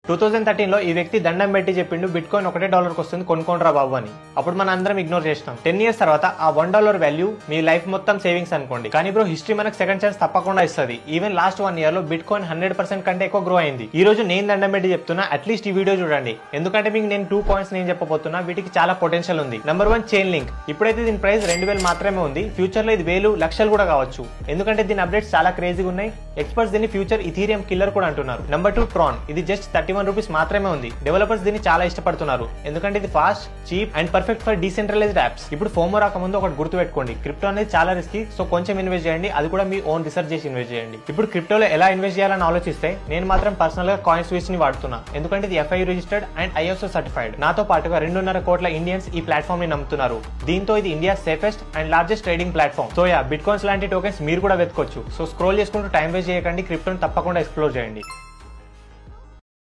2013 లో ఈ వ్యక్తి దండం పెట్టి చెప్పిండు బిట్ కాయిన్ $1 వస్తుంది కొనుక్కోండిరా బాబు అని. అప్పుడు మన అందరం ఇగ్నోర్ చేసినాం. 10 years తర్వాత ఆ $1 వాల్యూ మీ లైఫ్ మొత్తం సేవింగ్స్ అనుకోండి. కానీ బ్రో హిస్టరీ మనకు సెకండ్ ఛాన్స్ తప్పకుండా ఇస్తుంది. ఈవెన్ లాస్ట్ 1 year లో బిట్ కాయిన్ 100% కంటే ఎక్కువ గ్రో అయింది. ఈ రోజు నేను దండం పెట్టి చెప్తున్నా, అట్లీస్ట్ ఈ వీడియో చూడండి. ఎందుకంటే మీకు నేను 2 పాయింట్స్ నేను చెప్పబోతున్నా, వీటికి చాలా పొటెన్షియల్ ఉంది. Number 1 chain link. ఇప్పుడైతే దీని ప్రైస్ 2000 మాత్రమే ఉంది. ఫ్యూచర్ లో ఇది 1000 లక్షలు కూడా కావచ్చు. ఎందుకంటే దీని అప్డేట్స్ చాలా క్రేజీగా ఉన్నాయి. ఎక్స్పర్ట్స్ దీన్ని ఫ్యూచర్ ఇథీరియం కిల్లర్ కూడా అంటున్నారు. Number 2 Tron. ఇది జస్ట్ 31 రూపీస్ మాత్రమే ఉంది. డెవలపర్స్ దీన్ని చాలా ఇష్టపడుతున్నారు. ఎందుకంటే ఇది fast, cheap and perfect for decentralised apps. ఇప్పుడు ఫోమో రాకముందు ఒకటి గుర్తు పెట్టుకోండి, క్రిప్టో అనేది చాలా రిస్కీ. సో కొంచెం ఇన్వెస్ట్ చేయండి, అది కూడా మీ ఓన్ రీసెర్చ్ చేసి ఇన్వెస్ట్ చేయండి. ఇప్పుడు క్రిప్టోలో ఎలా ఇన్వెస్ట్ చేయాలని ఆలోచిస్తే నేను మాత్రం పర్సనల్ గా కాయిన్ స్విచ్ ని వాడుతున్నా. ఎందుకంటే ఇది FIU registered and ISO certified. నాతో పాటుగా 2.5 కోట్ల ఇండియన్స్ ఈ ప్లాట్ఫామ్ ని నమ్ముతున్నారు. దీంతో ఇది India safest and largest trading platform. So bit coins లాంటి టోకెన్స్ మీరు కూడా వెతుకోవచ్చు. సో స్క్రోల్ చేసుకుంటూ టైం వేస్ట్ చేయకండి, క్రిప్టోని తప్పకుండా ఎక్స్ప్లోర్ చేయండి.